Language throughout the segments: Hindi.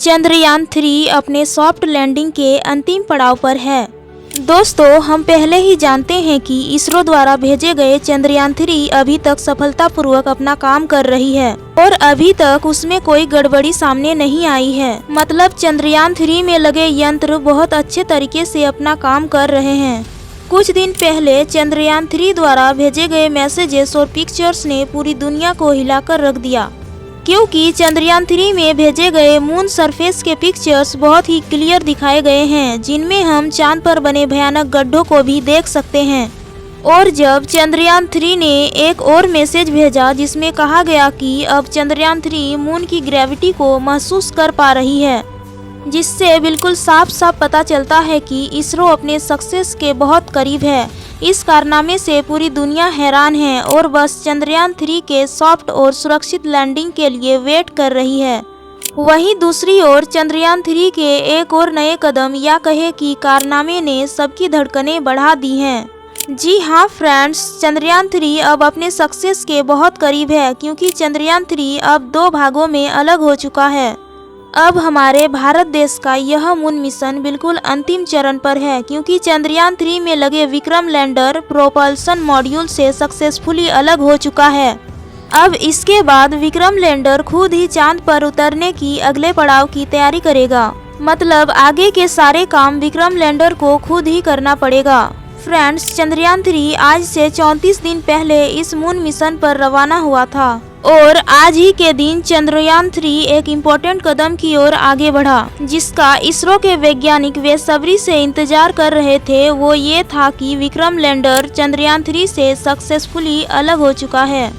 चंद्रयान 3 अपने सॉफ्ट लैंडिंग के अंतिम पड़ाव पर है। दोस्तों, हम पहले ही जानते हैं कि इसरो द्वारा भेजे गए चंद्रयान 3 अभी तक सफलतापूर्वक अपना काम कर रही है और अभी तक उसमें कोई गड़बड़ी सामने नहीं आई है। मतलब चंद्रयान 3 में लगे यंत्र बहुत अच्छे तरीके से अपना काम कर रहे हैं। कुछ दिन पहले चंद्रयान 3 द्वारा भेजे गए मैसेजेस और पिक्चर्स ने पूरी दुनिया को हिलाकर रख दिया, क्योंकि चंद्रयान 3 में भेजे गए मून सरफेस के पिक्चर्स बहुत ही क्लियर दिखाए गए हैं, जिनमें हम चांद पर बने भयानक गड्ढों को भी देख सकते हैं। और जब चंद्रयान 3 ने एक और मैसेज भेजा जिसमें कहा गया कि अब चंद्रयान 3 मून की ग्रेविटी को महसूस कर पा रही है, जिससे बिल्कुल साफ साफ पता चलता है कि इसरो अपने सक्सेस के बहुत करीब है। इस कारनामे से पूरी दुनिया हैरान है और बस चंद्रयान 3 के सॉफ्ट और सुरक्षित लैंडिंग के लिए वेट कर रही है। वहीं दूसरी ओर चंद्रयान 3 के एक और नए कदम या कहे कि कारनामे ने सबकी धड़कनें बढ़ा दी हैं। जी हाँ फ्रेंड्स, चंद्रयान 3 अब अपने सक्सेस के बहुत करीब है, क्योंकि चंद्रयान 3 अब 2 भागों में अलग हो चुका है। अब हमारे भारत देश का यह मून मिशन बिल्कुल अंतिम चरण पर है, क्योंकि चंद्रयान 3 में लगे विक्रम लैंडर प्रोपल्सन मॉड्यूल से सक्सेसफुली अलग हो चुका है। अब इसके बाद विक्रम लैंडर खुद ही चांद पर उतरने की अगले पड़ाव की तैयारी करेगा। मतलब आगे के सारे काम विक्रम लैंडर को खुद ही करना पड़ेगा। फ्रेंड्स, चंद्रयान 3 आज से 34 दिन पहले इस मून मिशन पर रवाना हुआ था और आज ही के दिन चंद्रयान 3 एक इम्पोर्टेंट कदम की ओर आगे बढ़ा, जिसका इसरो के वैज्ञानिक बेसब्री से इंतजार कर रहे थे। वो ये था कि विक्रम लैंडर चंद्रयान 3 से सक्सेसफुली अलग हो चुका है।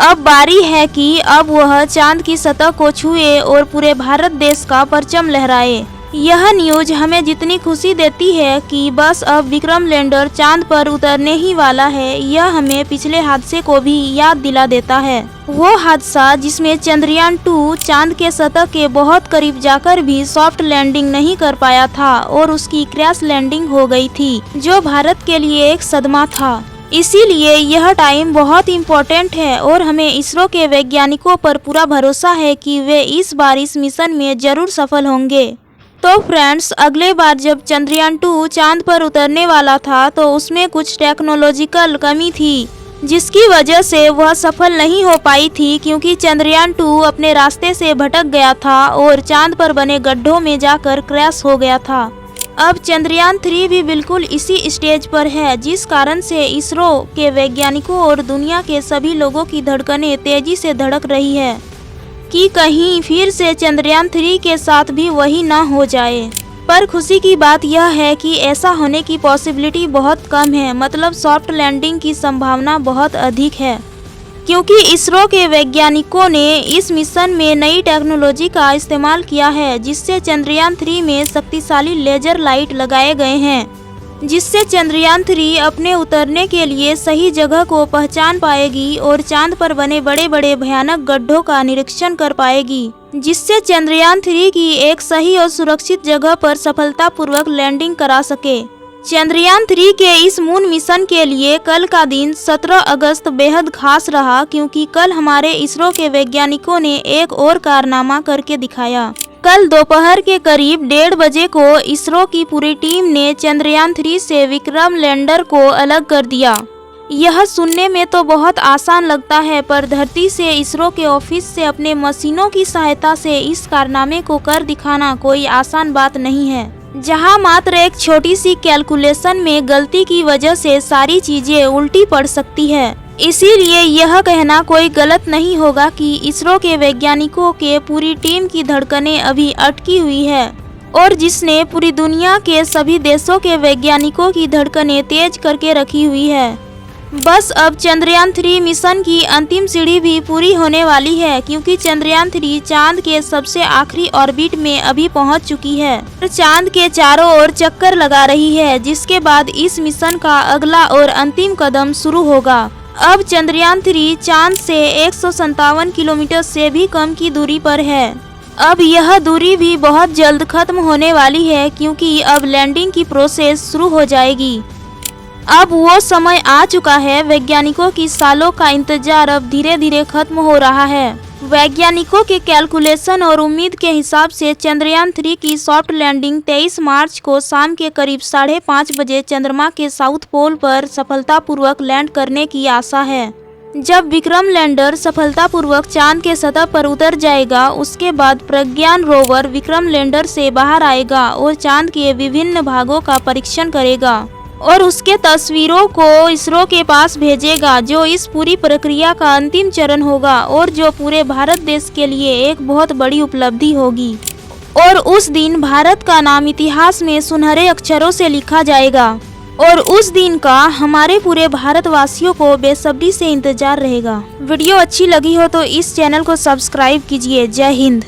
अब बारी है कि अब वह चांद की सतह को छुए और पूरे भारत देश का परचम लहराए। यह न्यूज हमें जितनी खुशी देती है कि बस अब विक्रम लैंडर चांद पर उतरने ही वाला है, यह हमें पिछले हादसे को भी याद दिला देता है। वो हादसा जिसमें चंद्रयान 2 चांद के सतह के बहुत करीब जाकर भी सॉफ्ट लैंडिंग नहीं कर पाया था और उसकी क्रैश लैंडिंग हो गई थी, जो भारत के लिए एक सदमा था। इसीलिए यह टाइम बहुत इम्पोर्टेंट है और हमें इसरो के वैज्ञानिकों पर पूरा भरोसा है कि वे इस बार इस मिशन में जरूर सफल होंगे। तो फ्रेंड्स, अगले बार जब चंद्रयान 2 चांद पर उतरने वाला था तो उसमें कुछ टेक्नोलॉजिकल कमी थी, जिसकी वजह से वह सफल नहीं हो पाई थी, क्योंकि चंद्रयान 2 अपने रास्ते से भटक गया था और चांद पर बने गड्ढों में जाकर क्रैश हो गया था। अब चंद्रयान 3 भी बिल्कुल इसी स्टेज पर है, जिस कारण से इसरो के वैज्ञानिकों और दुनिया के सभी लोगों की धड़कनें तेजी से धड़क रही है कि कहीं फिर से चंद्रयान 3 के साथ भी वही ना हो जाए। पर खुशी की बात यह है कि ऐसा होने की पॉसिबिलिटी बहुत कम है। मतलब सॉफ्ट लैंडिंग की संभावना बहुत अधिक है, क्योंकि इसरो के वैज्ञानिकों ने इस मिशन में नई टेक्नोलॉजी का इस्तेमाल किया है, जिससे चंद्रयान 3 में शक्तिशाली लेजर लाइट लगाए गए हैं, जिससे चंद्रयान 3 अपने उतरने के लिए सही जगह को पहचान पाएगी और चांद पर बने बड़े बड़े भयानक गड्ढों का निरीक्षण कर पाएगी, जिससे चंद्रयान 3 की एक सही और सुरक्षित जगह पर सफलतापूर्वक लैंडिंग करा सके। चंद्रयान 3 के इस मून मिशन के लिए कल का दिन 17 अगस्त बेहद खास रहा, क्योंकि कल हमारे इसरो के वैज्ञानिकों ने एक और कारनामा करके दिखाया। कल दोपहर के करीब 1:30 बजे को इसरो की पूरी टीम ने चंद्रयान 3 से विक्रम लैंडर को अलग कर दिया। यह सुनने में तो बहुत आसान लगता है, पर धरती से इसरो के ऑफिस से अपने मशीनों की सहायता से इस कारनामे को कर दिखाना कोई आसान बात नहीं है, जहां मात्र एक छोटी सी कैलकुलेशन में गलती की वजह से सारी चीजें उल्टी पड़ सकती है। इसीलिए यह कहना कोई गलत नहीं होगा कि इसरो के वैज्ञानिकों के पूरी टीम की धड़कनें अभी अटकी हुई है और जिसने पूरी दुनिया के सभी देशों के वैज्ञानिकों की धड़कनें तेज करके रखी हुई है। बस अब चंद्रयान 3 मिशन की अंतिम सीढ़ी भी पूरी होने वाली है, क्योंकि चंद्रयान 3 चांद के सबसे आखिरी ऑर्बिट में अभी पहुंच चुकी है और चांद के चारों ओर चक्कर लगा रही है, जिसके बाद इस मिशन का अगला और अंतिम कदम शुरू होगा। अब चंद्रयान 3 चांद से 157 किलोमीटर से भी कम की दूरी पर है। अब यह दूरी भी बहुत जल्द खत्म होने वाली है, क्योंकि अब लैंडिंग की प्रोसेस शुरू हो जाएगी। अब वो समय आ चुका है, वैज्ञानिकों की सालों का इंतजार अब धीरे धीरे खत्म हो रहा है। वैज्ञानिकों के कैलकुलेशन और उम्मीद के हिसाब से चंद्रयान 3 की सॉफ्ट लैंडिंग 23 मार्च को शाम के करीब 5:30 बजे चंद्रमा के साउथ पोल पर सफलतापूर्वक लैंड करने की आशा है। जब विक्रम लैंडर सफलतापूर्वक चांद के सतह पर उतर जाएगा, उसके बाद प्रज्ञान रोवर विक्रम लैंडर से बाहर आएगा और चांद के विभिन्न भागों का परीक्षण करेगा और उसके तस्वीरों को इसरो के पास भेजेगा, जो इस पूरी प्रक्रिया का अंतिम चरण होगा और जो पूरे भारत देश के लिए एक बहुत बड़ी उपलब्धि होगी। और उस दिन भारत का नाम इतिहास में सुनहरे अक्षरों से लिखा जाएगा और उस दिन का हमारे पूरे भारतवासियों को बेसब्री से इंतजार रहेगा। वीडियो अच्छी लगी हो तो इस चैनल को सब्सक्राइब कीजिए। जय हिंद।